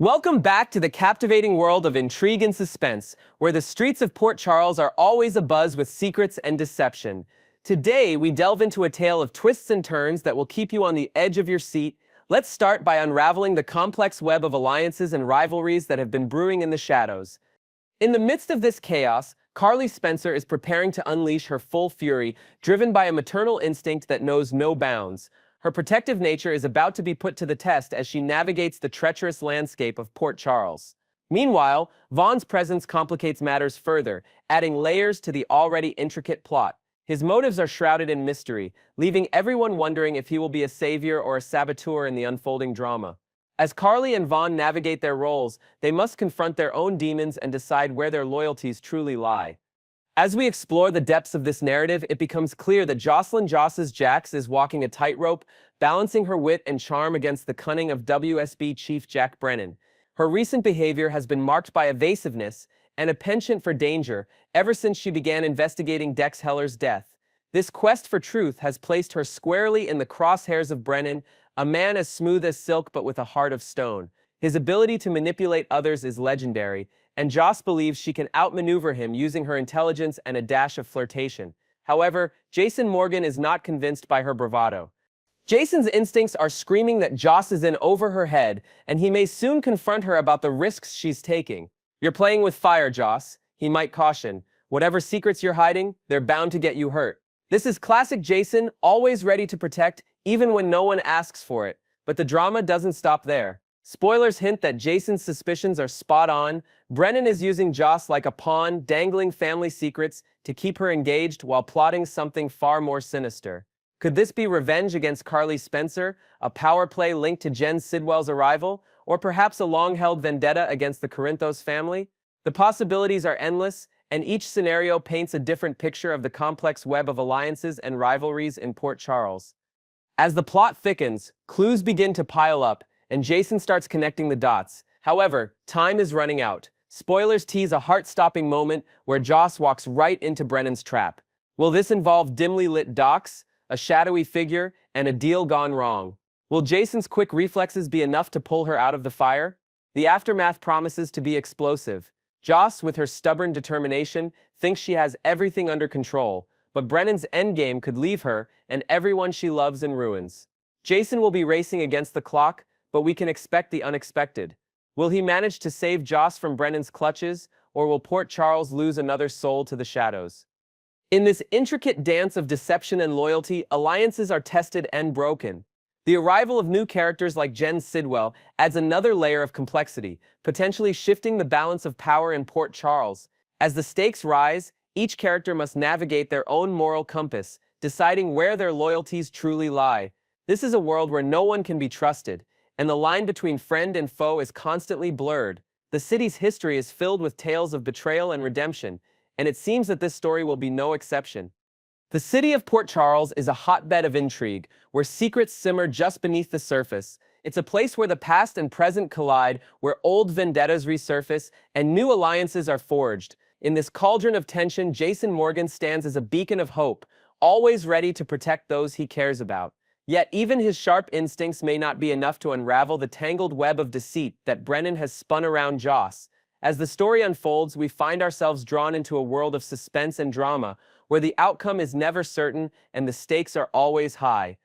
Welcome back to the captivating world of intrigue and suspense, where the streets of Port Charles are always abuzz with secrets and deception. Today, we delve into a tale of twists and turns that will keep you on the edge of your seat. Let's start by unraveling the complex web of alliances and rivalries that have been brewing in the shadows. In the midst of this chaos, Carly Spencer is preparing to unleash her full fury, driven by a maternal instinct that knows no bounds. Her protective nature is about to be put to the test as she navigates the treacherous landscape of Port Charles. Meanwhile, Vaughn's presence complicates matters further, adding layers to the already intricate plot. His motives are shrouded in mystery, leaving everyone wondering if he will be a savior or a saboteur in the unfolding drama. As Carly and Vaughn navigate their roles, they must confront their own demons and decide where their loyalties truly lie. As we explore the depths of this narrative, it becomes clear that Jocelyn Joss's Jax is walking a tightrope, balancing her wit and charm against the cunning of WSB Chief Jack Brennan. Her recent behavior has been marked by evasiveness and a penchant for danger ever since she began investigating Dex Heller's death. This quest for truth has placed her squarely in the crosshairs of Brennan, a man as smooth as silk but with a heart of stone. His ability to manipulate others is legendary, and Joss believes she can outmaneuver him using her intelligence and a dash of flirtation. However, Jason Morgan is not convinced by her bravado. Jason's instincts are screaming that Joss is in over her head, and he may soon confront her about the risks she's taking. "You're playing with fire, Joss," he might caution. "Whatever secrets you're hiding, they're bound to get you hurt." This is classic Jason, always ready to protect, even when no one asks for it. But the drama doesn't stop there. Spoilers hint that Jason's suspicions are spot on. Brennan is using Joss like a pawn, dangling family secrets to keep her engaged while plotting something far more sinister. Could this be revenge against Carly Spencer, a power play linked to Jen Sidwell's arrival, or perhaps a long-held vendetta against the Corinthos family? The possibilities are endless, and each scenario paints a different picture of the complex web of alliances and rivalries in Port Charles. As the plot thickens, clues begin to pile up, and Jason starts connecting the dots. However, time is running out. Spoilers tease a heart-stopping moment where Joss walks right into Brennan's trap. Will this involve dimly lit docks, a shadowy figure, and a deal gone wrong? Will Jason's quick reflexes be enough to pull her out of the fire? The aftermath promises to be explosive. Joss, with her stubborn determination, thinks she has everything under control, but Brennan's endgame could leave her and everyone she loves in ruins. Jason will be racing against the clock, but we can expect the unexpected. Will he manage to save Joss from Brennan's clutches, or will Port Charles lose another soul to the shadows? In this intricate dance of deception and loyalty, alliances are tested and broken. The arrival of new characters like Jen Sidwell adds another layer of complexity, potentially shifting the balance of power in Port Charles. As the stakes rise, each character must navigate their own moral compass, deciding where their loyalties truly lie. This is a world where no one can be trusted, and the line between friend and foe is constantly blurred. The city's history is filled with tales of betrayal and redemption, and it seems that this story will be no exception. The city of Port Charles is a hotbed of intrigue, where secrets simmer just beneath the surface. It's a place where the past and present collide, where old vendettas resurface, and new alliances are forged. In this cauldron of tension, Jason Morgan stands as a beacon of hope, always ready to protect those he cares about. Yet even his sharp instincts may not be enough to unravel the tangled web of deceit that Brennan has spun around Joss. As the story unfolds, we find ourselves drawn into a world of suspense and drama, where the outcome is never certain and the stakes are always high.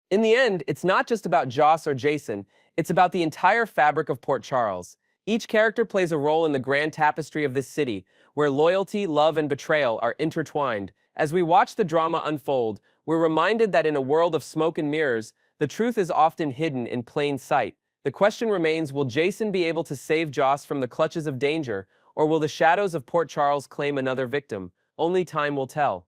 In the end, it's not just about Joss or Jason, it's about the entire fabric of Port Charles. Each character plays a role in the grand tapestry of this city, where loyalty, love, and betrayal are intertwined. As we watch the drama unfold, we're reminded that in a world of smoke and mirrors, the truth is often hidden in plain sight. The question remains, will Jason be able to save Joss from the clutches of danger, or will the shadows of Port Charles claim another victim? Only time will tell.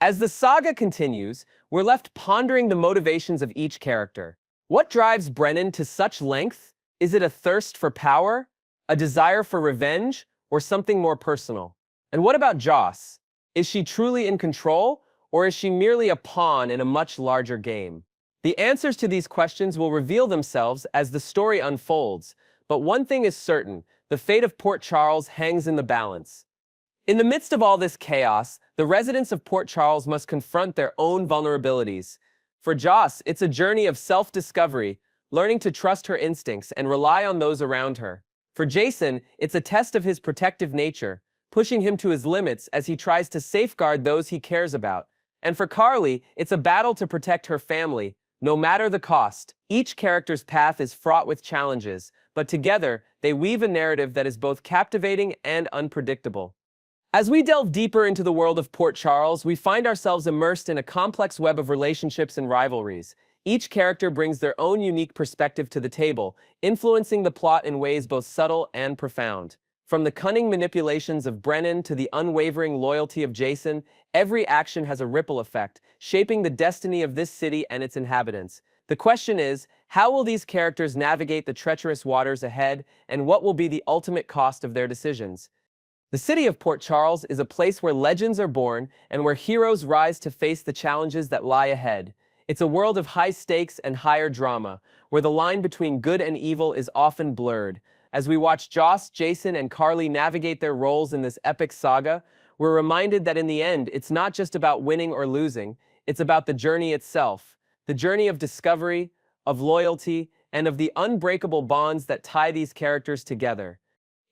As the saga continues, we're left pondering the motivations of each character. What drives Brennan to such length? Is it a thirst for power, a desire for revenge, or something more personal? And what about Joss? Is she truly in control, or is she merely a pawn in a much larger game? The answers to these questions will reveal themselves as the story unfolds, but one thing is certain, the fate of Port Charles hangs in the balance. In the midst of all this chaos, the residents of Port Charles must confront their own vulnerabilities. For Joss, it's a journey of self-discovery, learning to trust her instincts and rely on those around her. For Jason, it's a test of his protective nature, pushing him to his limits as he tries to safeguard those he cares about. And for Carly, it's a battle to protect her family, no matter the cost. Each character's path is fraught with challenges, but together, they weave a narrative that is both captivating and unpredictable. As we delve deeper into the world of Port Charles, we find ourselves immersed in a complex web of relationships and rivalries. Each character brings their own unique perspective to the table, influencing the plot in ways both subtle and profound. From the cunning manipulations of Brennan to the unwavering loyalty of Jason, every action has a ripple effect, shaping the destiny of this city and its inhabitants. The question is, how will these characters navigate the treacherous waters ahead, and what will be the ultimate cost of their decisions? The city of Port Charles is a place where legends are born and where heroes rise to face the challenges that lie ahead. It's a world of high stakes and higher drama, where the line between good and evil is often blurred. As we watch Joss, Jason, and Carly navigate their roles in this epic saga, we're reminded that in the end, it's not just about winning or losing, it's about the journey itself. The journey of discovery, of loyalty, and of the unbreakable bonds that tie these characters together.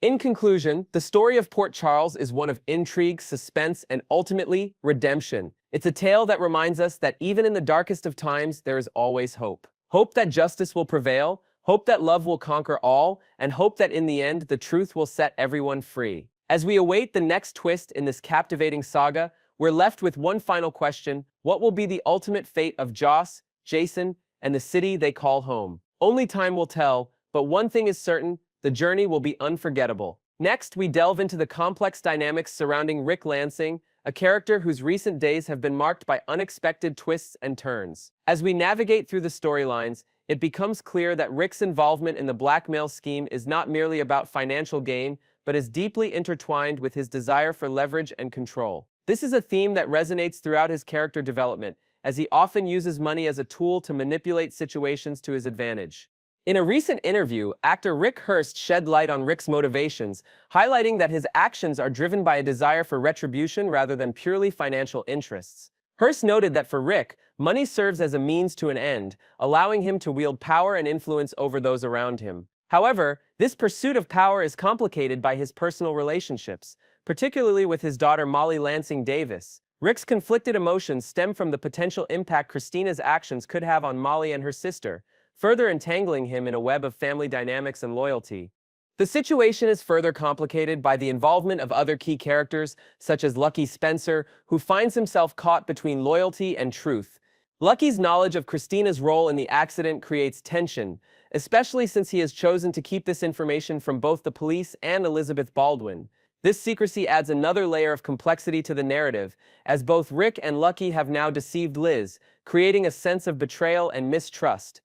In conclusion, the story of Port Charles is one of intrigue, suspense, and ultimately, redemption. It's a tale that reminds us that even in the darkest of times, there is always hope. Hope that justice will prevail, hope that love will conquer all, and hope that in the end, the truth will set everyone free. As we await the next twist in this captivating saga, we're left with one final question: what will be the ultimate fate of Joss, Jason, and the city they call home? Only time will tell, but one thing is certain: the journey will be unforgettable. Next, we delve into the complex dynamics surrounding Ric Lansing, a character whose recent days have been marked by unexpected twists and turns. As we navigate through the storylines, it becomes clear that Ric's involvement in the blackmail scheme is not merely about financial gain, but is deeply intertwined with his desire for leverage and control. This is a theme that resonates throughout his character development, as he often uses money as a tool to manipulate situations to his advantage. In a recent interview, actor Rick Hurst shed light on Ric's motivations, highlighting that his actions are driven by a desire for retribution rather than purely financial interests. Hurst noted that for Ric, money serves as a means to an end, allowing him to wield power and influence over those around him. However, this pursuit of power is complicated by his personal relationships, particularly with his daughter Molly Lansing Davis. Ric's conflicted emotions stem from the potential impact Kristina's actions could have on Molly and her sister, further entangling him in a web of family dynamics and loyalty. The situation is further complicated by the involvement of other key characters, such as Lucky Spencer, who finds himself caught between loyalty and truth. Lucky's knowledge of Kristina's role in the accident creates tension, especially since he has chosen to keep this information from both the police and Elizabeth Baldwin. This secrecy adds another layer of complexity to the narrative, as both Ric and Lucky have now deceived Liz, creating a sense of betrayal and mistrust.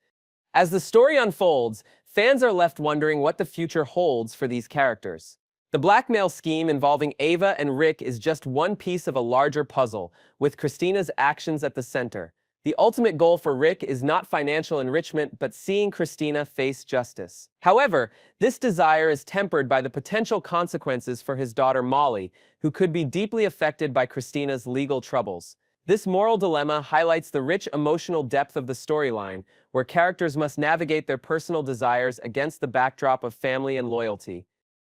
As the story unfolds, fans are left wondering what the future holds for these characters. The blackmail scheme involving Ava and Ric is just one piece of a larger puzzle, with Kristina's actions at the center. The ultimate goal for Ric is not financial enrichment, but seeing Kristina face justice. However, this desire is tempered by the potential consequences for his daughter Molly, who could be deeply affected by Kristina's legal troubles. This moral dilemma highlights the rich emotional depth of the storyline, where characters must navigate their personal desires against the backdrop of family and loyalty.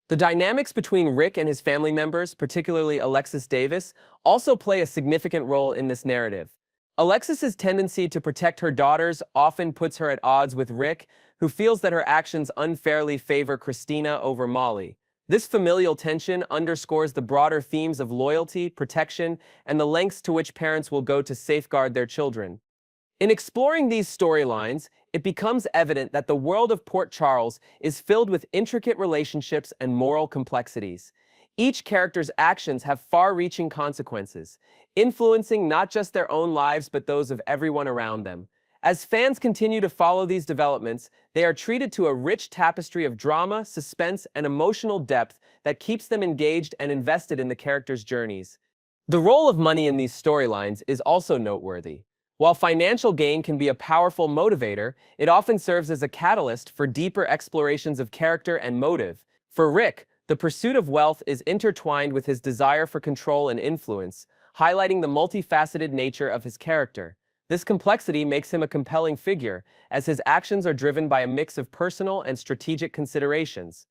The dynamics between Ric and his family members, particularly Alexis Davis, also play a significant role in this narrative. Alexis's tendency to protect her daughters often puts her at odds with Ric, who feels that her actions unfairly favor Kristina over Molly. This familial tension underscores the broader themes of loyalty, protection, and the lengths to which parents will go to safeguard their children. In exploring these storylines, it becomes evident that the world of Port Charles is filled with intricate relationships and moral complexities. Each character's actions have far-reaching consequences, influencing not just their own lives but those of everyone around them. As fans continue to follow these developments, they are treated to a rich tapestry of drama, suspense, and emotional depth that keeps them engaged and invested in the characters' journeys. The role of money in these storylines is also noteworthy. While financial gain can be a powerful motivator, it often serves as a catalyst for deeper explorations of character and motive. For Ric, the pursuit of wealth is intertwined with his desire for control and influence, highlighting the multifaceted nature of his character. This complexity makes him a compelling figure, as his actions are driven by a mix of personal and strategic considerations.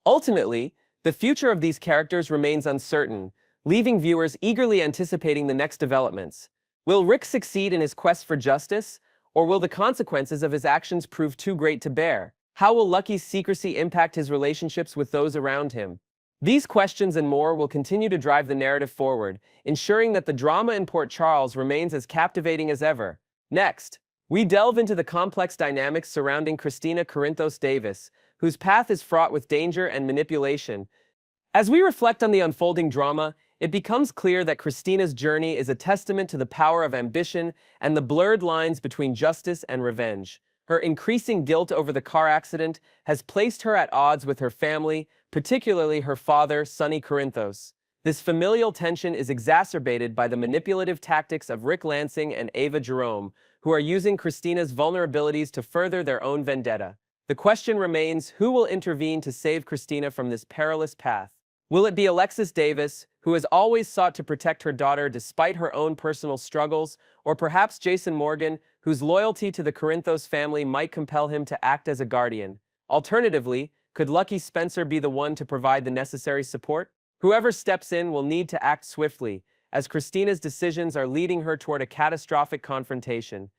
Ultimately, the future of these characters remains uncertain, leaving viewers eagerly anticipating the next developments. Will Rick succeed in his quest for justice, or will the consequences of his actions prove too great to bear? How will Lucky's secrecy impact his relationships with those around him? These questions and more will continue to drive the narrative forward, ensuring that the drama in Port Charles remains as captivating as ever. Next, we delve into the complex dynamics surrounding Kristina Corinthos Davis, whose path is fraught with danger and manipulation. As we reflect on the unfolding drama, it becomes clear that Kristina's journey is a testament to the power of ambition and the blurred lines between justice and revenge. Her increasing guilt over the car accident has placed her at odds with her family, particularly her father, Sonny Corinthos. This familial tension is exacerbated by the manipulative tactics of Ric Lansing and Ava Jerome, who are using Kristina's vulnerabilities to further their own vendetta. The question remains, who will intervene to save Kristina from this perilous path? Will it be Alexis Davis, who has always sought to protect her daughter despite her own personal struggles, or perhaps Jason Morgan, whose loyalty to the Corinthos family might compel him to act as a guardian? Alternatively, could Lucky Spencer be the one to provide the necessary support? Whoever steps in will need to act swiftly, as Kristina's decisions are leading her toward a catastrophic confrontation.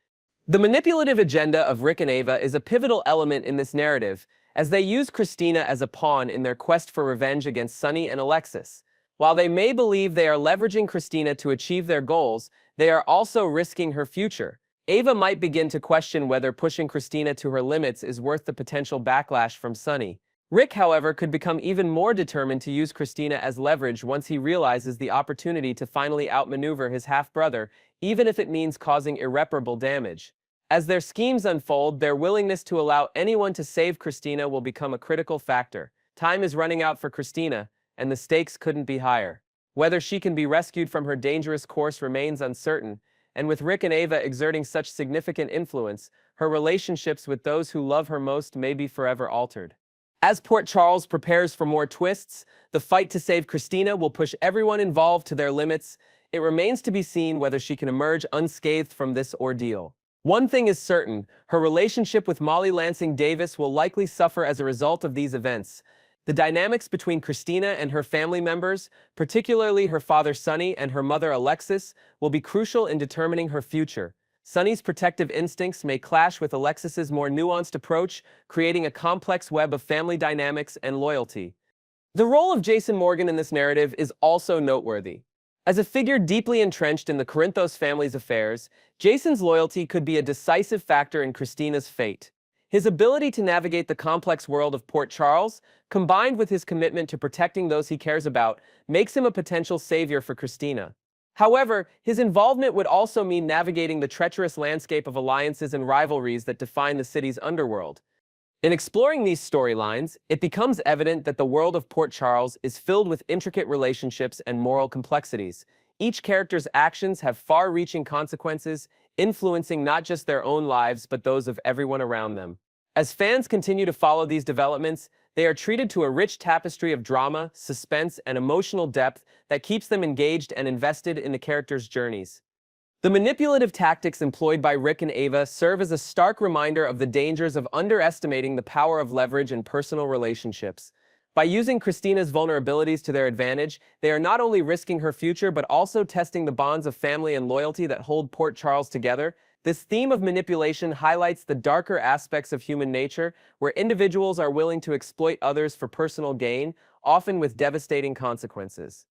The manipulative agenda of Rick and Ava is a pivotal element in this narrative, as they use Kristina as a pawn in their quest for revenge against Sonny and Alexis. While they may believe they are leveraging Kristina to achieve their goals, they are also risking her future. Ava might begin to question whether pushing Kristina to her limits is worth the potential backlash from Sonny. Rick, however, could become even more determined to use Kristina as leverage once he realizes the opportunity to finally outmaneuver his half-brother, even if it means causing irreparable damage. As their schemes unfold, their willingness to allow anyone to save Kristina will become a critical factor. Time is running out for Kristina, and the stakes couldn't be higher. Whether she can be rescued from her dangerous course remains uncertain, and with Rick and Ava exerting such significant influence, her relationships with those who love her most may be forever altered. As Port Charles prepares for more twists, the fight to save Kristina will push everyone involved to their limits. It remains to be seen whether she can emerge unscathed from this ordeal. One thing is certain, her relationship with Molly Lansing Davis will likely suffer as a result of these events. The dynamics between Kristina and her family members, particularly her father Sonny and her mother Alexis, will be crucial in determining her future. Sonny's protective instincts may clash with Alexis's more nuanced approach, creating a complex web of family dynamics and loyalty. The role of Jason Morgan in this narrative is also noteworthy. As a figure deeply entrenched in the Corinthos family's affairs, Jason's loyalty could be a decisive factor in Kristina's fate. His ability to navigate the complex world of Port Charles, combined with his commitment to protecting those he cares about, makes him a potential savior for Kristina. However, his involvement would also mean navigating the treacherous landscape of alliances and rivalries that define the city's underworld. In exploring these storylines, it becomes evident that the world of Port Charles is filled with intricate relationships and moral complexities. Each character's actions have far-reaching consequences, influencing not just their own lives but those of everyone around them. As fans continue to follow these developments, they are treated to a rich tapestry of drama, suspense, and emotional depth that keeps them engaged and invested in the characters' journeys. The manipulative tactics employed by Rick and Ava serve as a stark reminder of the dangers of underestimating the power of leverage in personal relationships. By using Kristina's vulnerabilities to their advantage, they are not only risking her future but also testing the bonds of family and loyalty that hold Port Charles together. This theme of manipulation highlights the darker aspects of human nature, where individuals are willing to exploit others for personal gain, often with devastating consequences.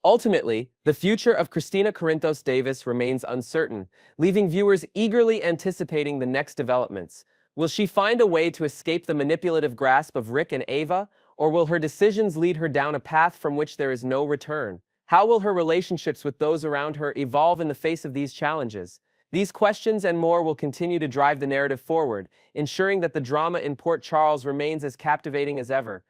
Ultimately, the future of Kristina Corinthos Davis remains uncertain, leaving viewers eagerly anticipating the next developments. Will she find a way to escape the manipulative grasp of Rick and Ava, or will her decisions lead her down a path from which there is no return? How will her relationships with those around her evolve in the face of these challenges? These questions and more will continue to drive the narrative forward, ensuring that the drama in Port Charles remains as captivating as ever.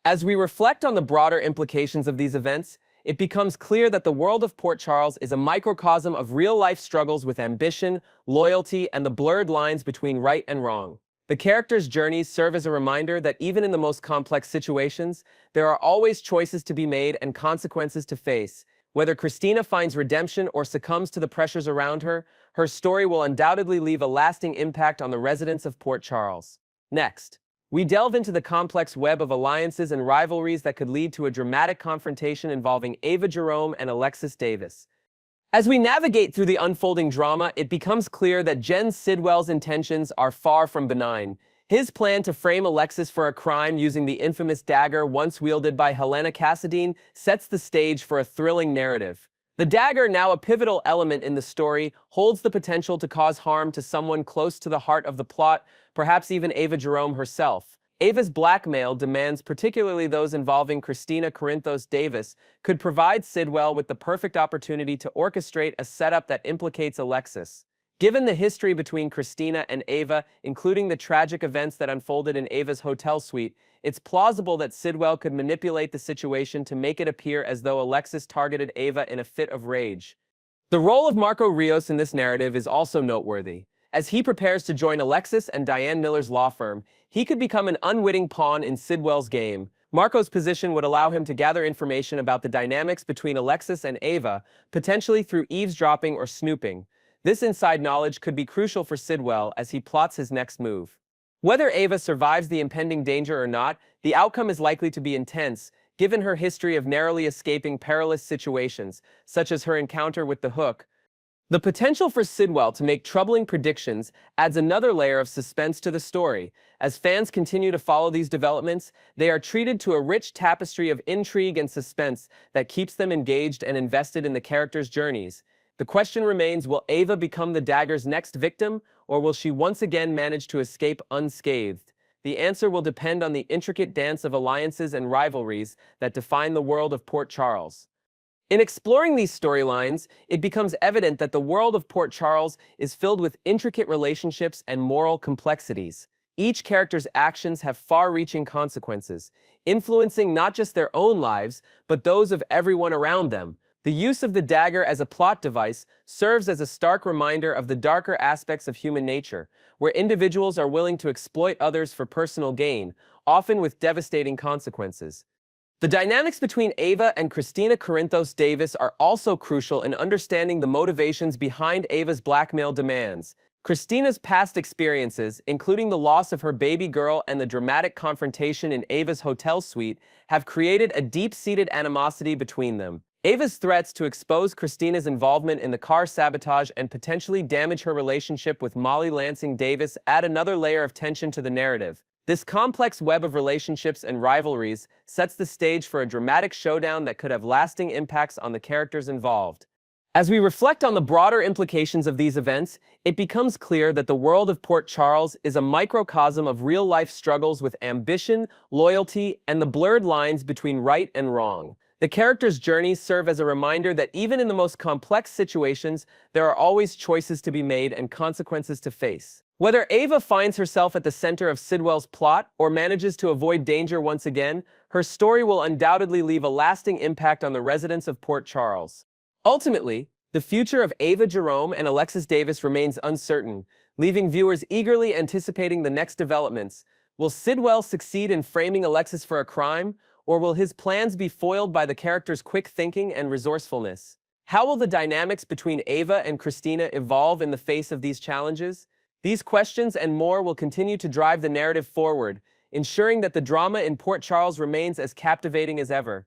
As we reflect on the broader implications of these events, it becomes clear that the world of Port Charles is a microcosm of real-life struggles with ambition, loyalty, and the blurred lines between right and wrong. The characters' journeys serve as a reminder that even in the most complex situations, there are always choices to be made and consequences to face. Whether Kristina finds redemption or succumbs to the pressures around her, her story will undoubtedly leave a lasting impact on the residents of Port Charles. Next, we delve into the complex web of alliances and rivalries that could lead to a dramatic confrontation involving Ava Jerome and Alexis Davis. As we navigate through the unfolding drama, it becomes clear that Jen Sidwell's intentions are far from benign. His plan to frame Alexis for a crime using the infamous dagger once wielded by Helena Cassadine sets the stage for a thrilling narrative. The dagger, now a pivotal element in the story, holds the potential to cause harm to someone close to the heart of the plot, perhaps even Ava Jerome herself. Ava's blackmail demands, particularly those involving Kristina Corinthos Davis, could provide Sidwell with the perfect opportunity to orchestrate a setup that implicates Alexis. Given the history between Kristina and Ava, including the tragic events that unfolded in Ava's hotel suite, it's plausible that Sidwell could manipulate the situation to make it appear as though Alexis targeted Ava in a fit of rage. The role of Marco Rios in this narrative is also noteworthy. As he prepares to join Alexis and Diane Miller's law firm, he could become an unwitting pawn in Sidwell's game. Marco's position would allow him to gather information about the dynamics between Alexis and Ava, potentially through eavesdropping or snooping. This inside knowledge could be crucial for Sidwell as he plots his next move. Whether Ava survives the impending danger or not, the outcome is likely to be intense, given her history of narrowly escaping perilous situations, such as her encounter with the Hook. The potential for Sidwell to make troubling predictions adds another layer of suspense to the story. As fans continue to follow these developments, they are treated to a rich tapestry of intrigue and suspense that keeps them engaged and invested in the characters' journeys. The question remains, will Ava become the dagger's next victim, or will she once again manage to escape unscathed? The answer will depend on the intricate dance of alliances and rivalries that define the world of Port Charles. In exploring these storylines, it becomes evident that the world of Port Charles is filled with intricate relationships and moral complexities. Each character's actions have far-reaching consequences, influencing not just their own lives, but those of everyone around them. The use of the dagger as a plot device serves as a stark reminder of the darker aspects of human nature, where individuals are willing to exploit others for personal gain, often with devastating consequences. The dynamics between Ava and Kristina Corinthos Davis are also crucial in understanding the motivations behind Ava's blackmail demands. Kristina's past experiences, including the loss of her baby girl and the dramatic confrontation in Ava's hotel suite, have created a deep-seated animosity between them. Ava's threats to expose Kristina's involvement in the car sabotage and potentially damage her relationship with Ric Lansing Davis add another layer of tension to the narrative. This complex web of relationships and rivalries sets the stage for a dramatic showdown that could have lasting impacts on the characters involved. As we reflect on the broader implications of these events, it becomes clear that the world of Port Charles is a microcosm of real-life struggles with ambition, loyalty, and the blurred lines between right and wrong. The characters' journeys serve as a reminder that even in the most complex situations, there are always choices to be made and consequences to face. Whether Ava finds herself at the center of Sidwell's plot or manages to avoid danger once again, her story will undoubtedly leave a lasting impact on the residents of Port Charles. Ultimately, the future of Ava Jerome and Alexis Davis remains uncertain, leaving viewers eagerly anticipating the next developments. Will Sidwell succeed in framing Alexis for a crime, or will his plans be foiled by the character's quick thinking and resourcefulness? How will the dynamics between Ava and Kristina evolve in the face of these challenges? These questions and more will continue to drive the narrative forward, ensuring that the drama in Port Charles remains as captivating as ever.